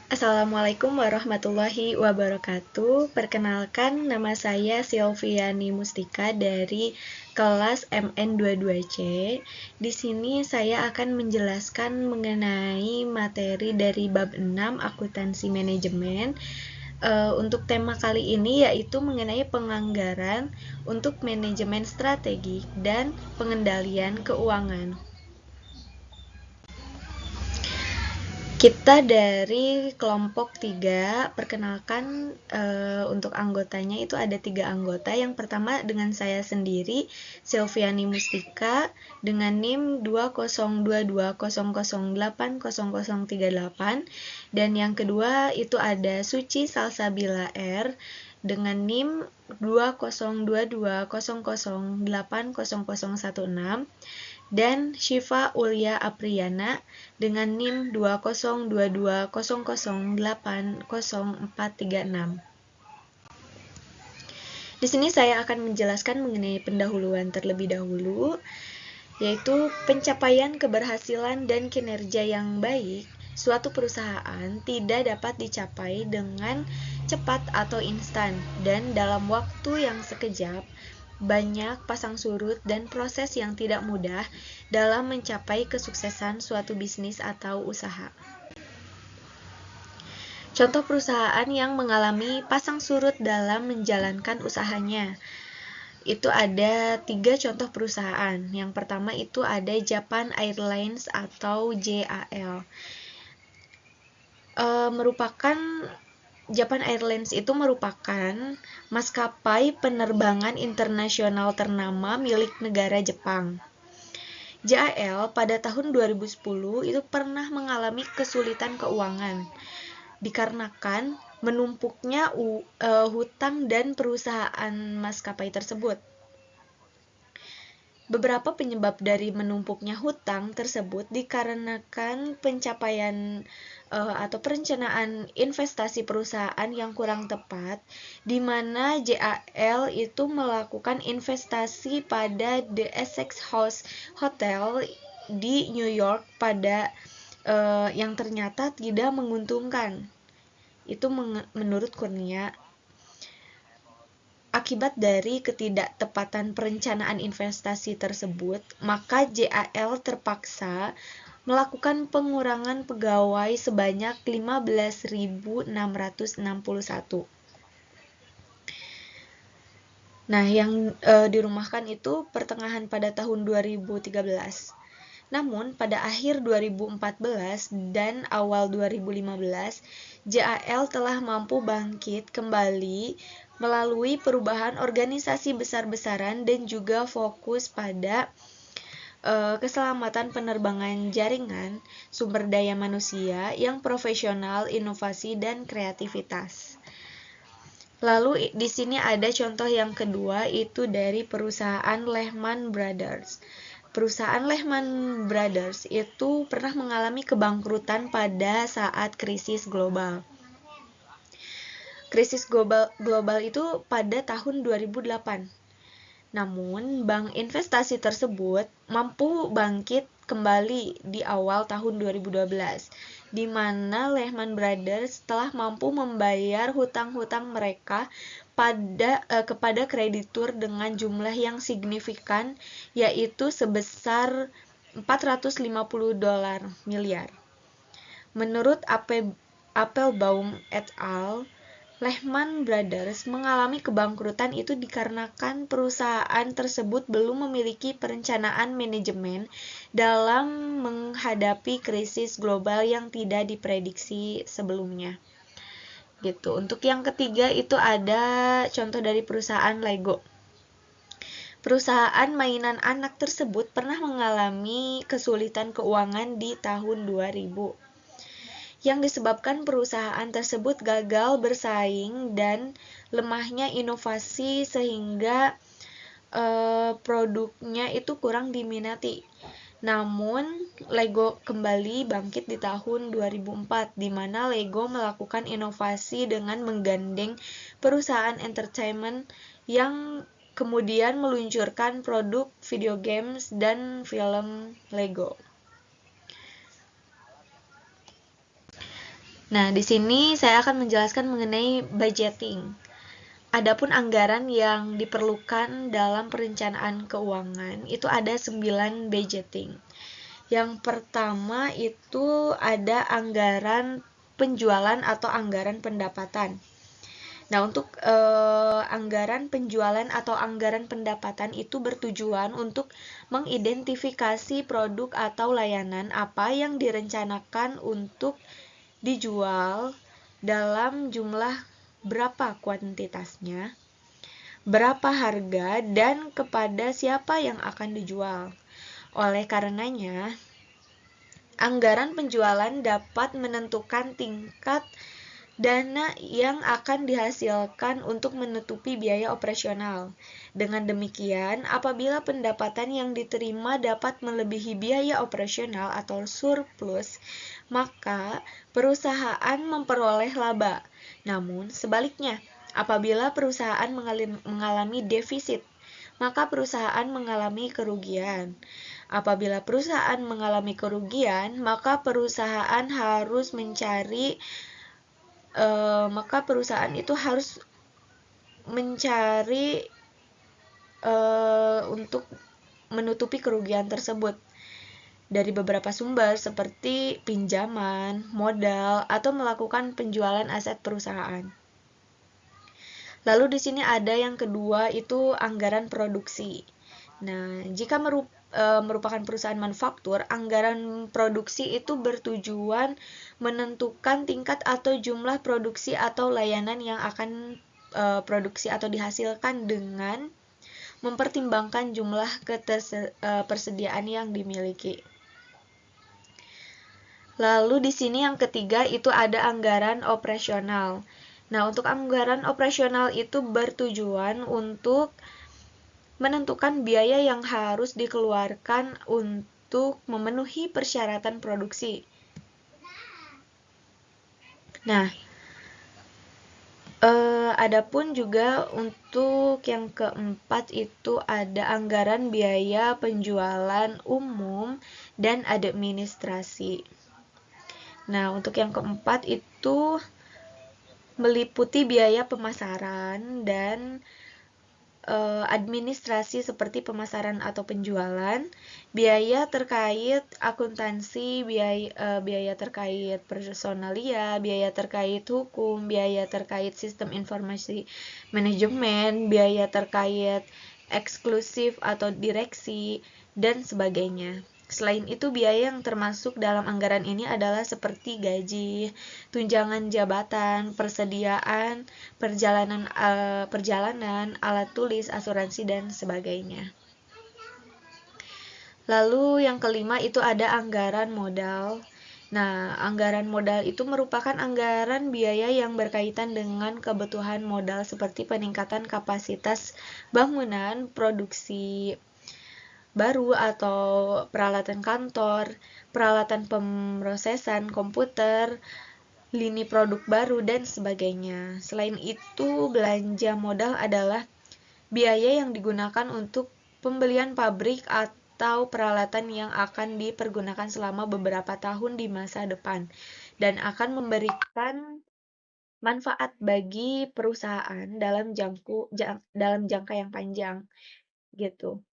Assalamualaikum warahmatullahi wabarakatuh. Perkenalkan, nama saya Silviani Mustika dari kelas MN22C. Di sini saya akan menjelaskan mengenai materi dari bab 6 akuntansi manajemen. Untuk tema kali ini yaitu mengenai penganggaran untuk manajemen strategi dan pengendalian keuangan. Kita dari kelompok 3, perkenalkan untuk anggotanya itu ada 3 anggota. Yang pertama dengan saya sendiri, Silviani Mustika, dengan NIM 20200080038, dan yang kedua itu ada Suci Salsabila R, dengan NIM 20220080016, dan Syifa Ulia Apriyana dengan NIM 20220080436. Di sini saya akan menjelaskan mengenai pendahuluan terlebih dahulu, yaitu pencapaian keberhasilan dan kinerja yang baik. Suatu perusahaan tidak dapat dicapai dengan cepat atau instan, dan dalam waktu yang sekejap. Banyak pasang surut dan proses yang tidak mudah dalam mencapai kesuksesan suatu bisnis atau usaha. Contoh perusahaan yang mengalami pasang surut dalam menjalankan usahanya. Itu ada 3 contoh perusahaan. Yang pertama itu ada Japan Airlines atau JAL. Japan Airlines itu merupakan maskapai penerbangan internasional ternama milik negara Jepang. JAL pada tahun 2010 itu pernah mengalami kesulitan keuangan dikarenakan menumpuknya hutang dan perusahaan maskapai tersebut. Beberapa penyebab dari menumpuknya hutang tersebut dikarenakan pencapaian atau perencanaan investasi perusahaan yang kurang tepat, di mana JAL itu melakukan investasi pada The Essex House Hotel di New York pada yang ternyata tidak menguntungkan. Itu menurut Kurnia. Akibat dari ketidaktepatan perencanaan investasi tersebut, maka JAL terpaksa melakukan pengurangan pegawai sebanyak 15.661. Nah, yang dirumahkan itu pertengahan pada tahun 2013. Namun, pada akhir 2014 dan awal 2015, JAL telah mampu bangkit kembali melalui perubahan organisasi besar-besaran dan juga fokus pada keselamatan penerbangan jaringan, sumber daya manusia yang profesional, inovasi, dan kreativitas. Lalu di sini ada contoh yang kedua, itu dari perusahaan Lehman Brothers. Perusahaan Lehman Brothers itu pernah mengalami kebangkrutan pada saat krisis global. Krisis global itu pada tahun 2008. Namun, bank investasi tersebut mampu bangkit kembali di awal tahun 2012, di mana Lehman Brothers telah mampu membayar hutang-hutang mereka kepada kreditur dengan jumlah yang signifikan, yaitu sebesar $450 miliar. Menurut Appelbaum et al., Lehman Brothers mengalami kebangkrutan itu dikarenakan perusahaan tersebut belum memiliki perencanaan manajemen dalam menghadapi krisis global yang tidak diprediksi sebelumnya. Gitu. Untuk yang ketiga itu ada contoh dari perusahaan Lego. Perusahaan mainan anak tersebut pernah mengalami kesulitan keuangan di tahun 2000. Yang disebabkan perusahaan tersebut gagal bersaing dan lemahnya inovasi sehingga produknya itu kurang diminati. Namun, Lego kembali bangkit di tahun 2004, di mana Lego melakukan inovasi dengan menggandeng perusahaan entertainment yang kemudian meluncurkan produk video games dan film Lego. Nah, di sini saya akan menjelaskan mengenai budgeting. Adapun anggaran yang diperlukan dalam perencanaan keuangan itu ada 9 budgeting. Yang pertama itu ada anggaran penjualan atau anggaran pendapatan. Nah, untuk anggaran penjualan atau anggaran pendapatan itu bertujuan untuk mengidentifikasi produk atau layanan apa yang direncanakan untuk dijual dalam jumlah berapa kuantitasnya, berapa harga, dan kepada siapa yang akan dijual. Oleh karenanya, anggaran penjualan dapat menentukan tingkat dana yang akan dihasilkan untuk menutupi biaya operasional. Dengan demikian, apabila pendapatan yang diterima dapat melebihi biaya operasional atau surplus, maka perusahaan memperoleh laba. Namun, sebaliknya, apabila perusahaan mengalami defisit, maka perusahaan mengalami kerugian. Apabila perusahaan mengalami kerugian, maka perusahaan harus mencari maka perusahaan itu harus mencari untuk menutupi kerugian tersebut dari beberapa sumber seperti pinjaman, modal, atau melakukan penjualan aset perusahaan. Lalu di sini ada yang kedua itu anggaran produksi. Nah, jika merupakan perusahaan manufaktur, anggaran produksi itu bertujuan menentukan tingkat atau jumlah produksi atau layanan yang akan produksi atau dihasilkan dengan mempertimbangkan jumlah persediaan yang dimiliki. Lalu di sini yang ketiga itu ada anggaran operasional. Nah, untuk anggaran operasional itu bertujuan untuk menentukan biaya yang harus dikeluarkan untuk memenuhi persyaratan produksi. Nah, adapun juga untuk yang keempat itu ada anggaran biaya penjualan umum dan administrasi. Nah, untuk yang keempat itu meliputi biaya pemasaran dan administrasi seperti pemasaran atau penjualan, biaya terkait akuntansi, biaya terkait personalia, biaya terkait hukum, biaya terkait sistem informasi manajemen, biaya terkait eksklusif atau direksi, dan sebagainya. Selain itu, biaya yang termasuk dalam anggaran ini adalah seperti gaji, tunjangan jabatan, persediaan, perjalanan, alat tulis, asuransi, dan sebagainya. Lalu yang kelima itu ada anggaran modal. Nah, anggaran modal itu merupakan anggaran biaya yang berkaitan dengan kebutuhan modal seperti peningkatan kapasitas bangunan, produksi baru atau peralatan kantor, peralatan pemrosesan komputer, lini produk baru, dan sebagainya. Selain itu, belanja modal adalah biaya yang digunakan untuk pembelian pabrik atau peralatan yang akan dipergunakan selama beberapa tahun di masa depan dan akan memberikan manfaat bagi perusahaan dalam jangka yang panjang gitu.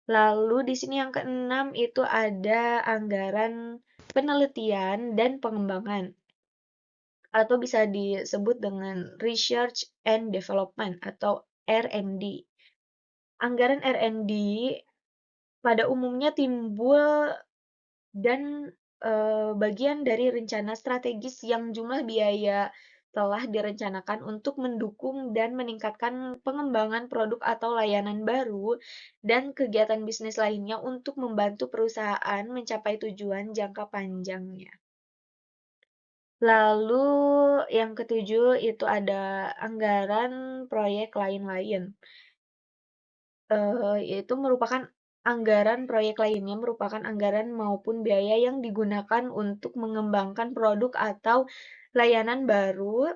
Lalu di sini yang keenam itu ada anggaran penelitian dan pengembangan atau bisa disebut dengan Research and Development atau R&D. Anggaran R&D pada umumnya timbul dan bagian dari rencana strategis yang jumlah biaya telah direncanakan untuk mendukung dan meningkatkan pengembangan produk atau layanan baru dan kegiatan bisnis lainnya untuk membantu perusahaan mencapai tujuan jangka panjangnya. Lalu yang ketujuh itu ada anggaran proyek lain-lain. Yaitu merupakan anggaran proyek lainnya merupakan anggaran maupun biaya yang digunakan untuk mengembangkan produk atau layanan baru,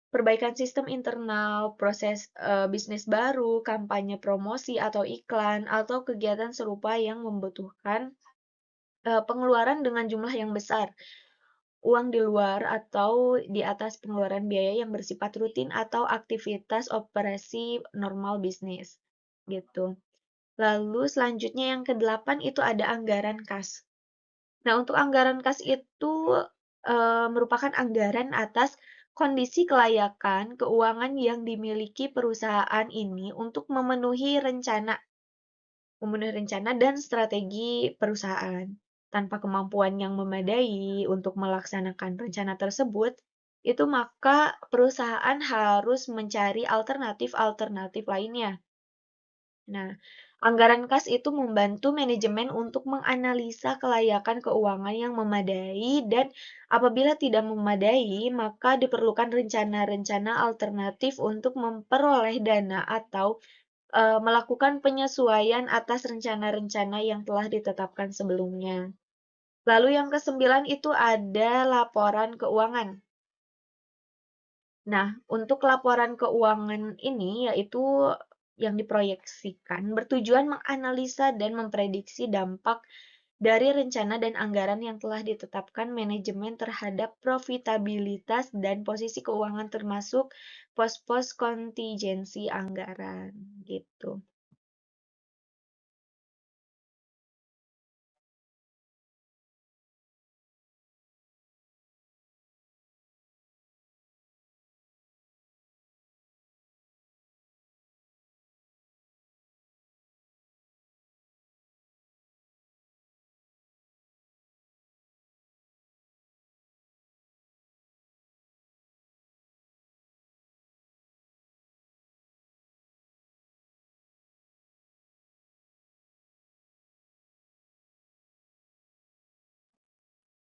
perbaikan sistem internal, proses bisnis baru, kampanye promosi atau iklan, atau kegiatan serupa yang membutuhkan pengeluaran dengan jumlah yang besar. uang di luar atau di atas pengeluaran biaya yang bersifat rutin atau aktivitas operasi normal bisnis, gitu. Lalu selanjutnya yang ke-8 itu ada anggaran kas. Nah, untuk anggaran kas itu, merupakan anggaran atas kondisi kelayakan keuangan yang dimiliki perusahaan ini untuk memenuhi rencana dan strategi perusahaan. Tanpa kemampuan yang memadai untuk melaksanakan rencana tersebut, itu maka perusahaan harus mencari alternatif-alternatif lainnya. Nah, anggaran kas itu membantu manajemen untuk menganalisa kelayakan keuangan yang memadai dan apabila tidak memadai, maka diperlukan rencana-rencana alternatif untuk memperoleh dana atau melakukan penyesuaian atas rencana-rencana yang telah ditetapkan sebelumnya. Lalu yang ke-9 itu ada laporan keuangan. Nah, untuk laporan keuangan ini yaitu yang diproyeksikan bertujuan menganalisa dan memprediksi dampak dari rencana dan anggaran yang telah ditetapkan manajemen terhadap profitabilitas dan posisi keuangan termasuk pos-pos kontingensi anggaran gitu.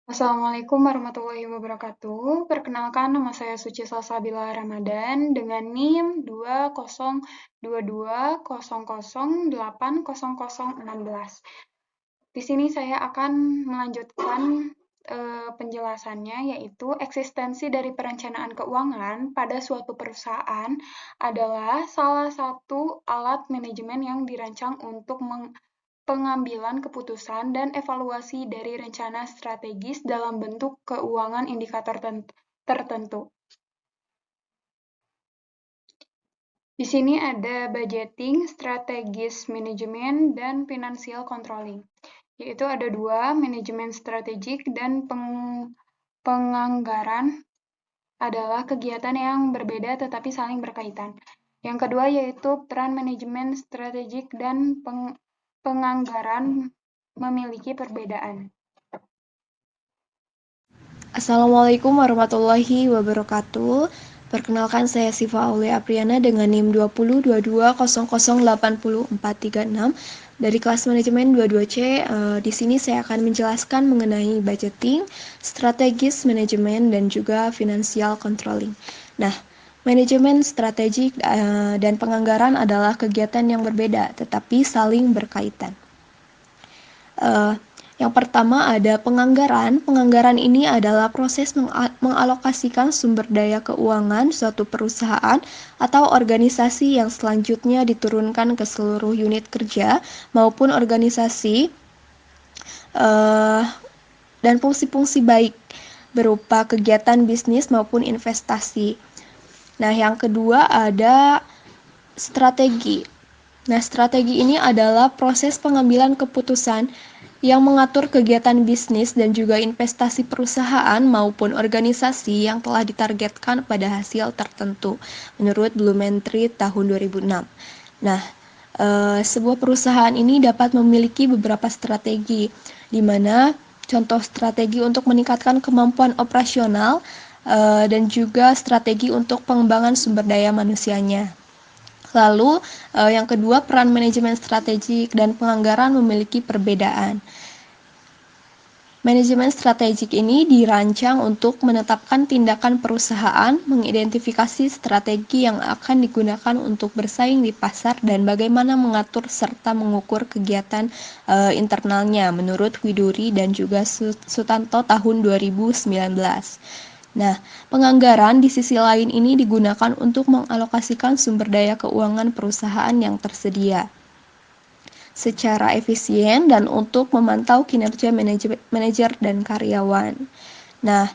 Assalamualaikum warahmatullahi wabarakatuh. Perkenalkan, nama saya Suci Salsabila Ramadan dengan NIM 202200008016. Di sini saya akan melanjutkan penjelasannya, yaitu eksistensi dari perencanaan keuangan pada suatu perusahaan adalah salah satu alat manajemen yang dirancang untuk pengambilan keputusan dan evaluasi dari rencana strategis dalam bentuk keuangan indikator tertentu. Di sini ada budgeting, strategis manajemen, dan financial controlling. Yaitu ada dua, manajemen strategik dan penganggaran adalah kegiatan yang berbeda tetapi saling berkaitan. Yang kedua yaitu peran manajemen strategik dan penganggaran memiliki perbedaan. Assalamualaikum warahmatullahi wabarakatuh. Perkenalkan saya Siva Aulia Apriana dengan NIM 2022008046 dari kelas manajemen 22C. Di sini saya akan menjelaskan mengenai budgeting, strategis manajemen dan juga financial controlling. Nah, manajemen strategik dan penganggaran adalah kegiatan yang berbeda tetapi saling berkaitan. Yang pertama ada penganggaran. Penganggaran ini adalah proses mengalokasikan sumber daya keuangan suatu perusahaan atau organisasi yang selanjutnya diturunkan ke seluruh unit kerja maupun organisasi dan fungsi-fungsi baik berupa kegiatan bisnis maupun investasi. Nah, yang kedua ada strategi. Nah, strategi ini adalah proses pengambilan keputusan yang mengatur kegiatan bisnis dan juga investasi perusahaan maupun organisasi yang telah ditargetkan pada hasil tertentu menurut Blumentritt tahun 2006. Nah, sebuah perusahaan ini dapat memiliki beberapa strategi, di mana contoh strategi untuk meningkatkan kemampuan operasional dan juga strategi untuk pengembangan sumber daya manusianya. Lalu, yang kedua, peran manajemen strategik dan penganggaran memiliki perbedaan. Manajemen strategik ini dirancang untuk menetapkan tindakan perusahaan, mengidentifikasi strategi yang akan digunakan untuk bersaing di pasar, dan bagaimana mengatur serta mengukur kegiatan internalnya menurut Widuri dan juga Sutanto tahun 2019. Nah, penganggaran di sisi lain ini digunakan untuk mengalokasikan sumber daya keuangan perusahaan yang tersedia secara efisien dan untuk memantau kinerja manajer dan karyawan. Nah,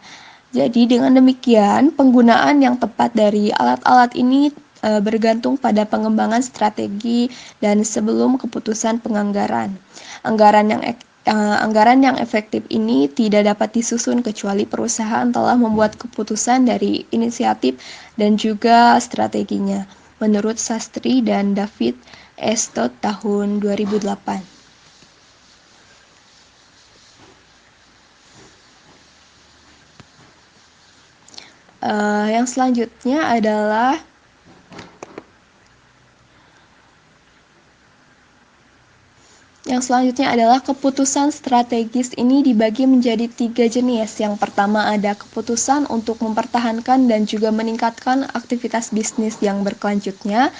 jadi dengan demikian penggunaan yang tepat dari alat-alat ini bergantung pada pengembangan strategi dan sebelum keputusan penganggaran. Anggaran yang efektif ini tidak dapat disusun kecuali perusahaan telah membuat keputusan dari inisiatif dan juga strateginya, menurut Sastry dan David S. Todd tahun 2008. Yang selanjutnya adalah keputusan strategis ini dibagi menjadi 3 jenis. Yang pertama ada keputusan untuk mempertahankan dan juga meningkatkan aktivitas bisnis yang berkelanjutan.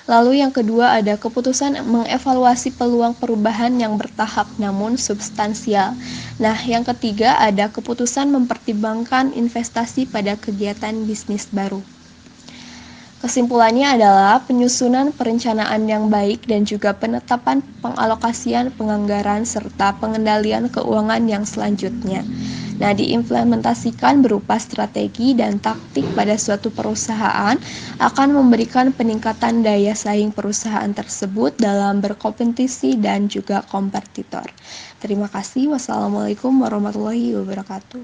Lalu yang kedua ada keputusan mengevaluasi peluang perubahan yang bertahap namun substansial. Nah, yang ketiga ada keputusan mempertimbangkan investasi pada kegiatan bisnis baru. Kesimpulannya adalah penyusunan perencanaan yang baik dan juga penetapan pengalokasian penganggaran serta pengendalian keuangan yang selanjutnya. Nah, diimplementasikan berupa strategi dan taktik pada suatu perusahaan akan memberikan peningkatan daya saing perusahaan tersebut dalam berkompetisi dan juga kompetitor. Terima kasih. Wassalamualaikum warahmatullahi wabarakatuh.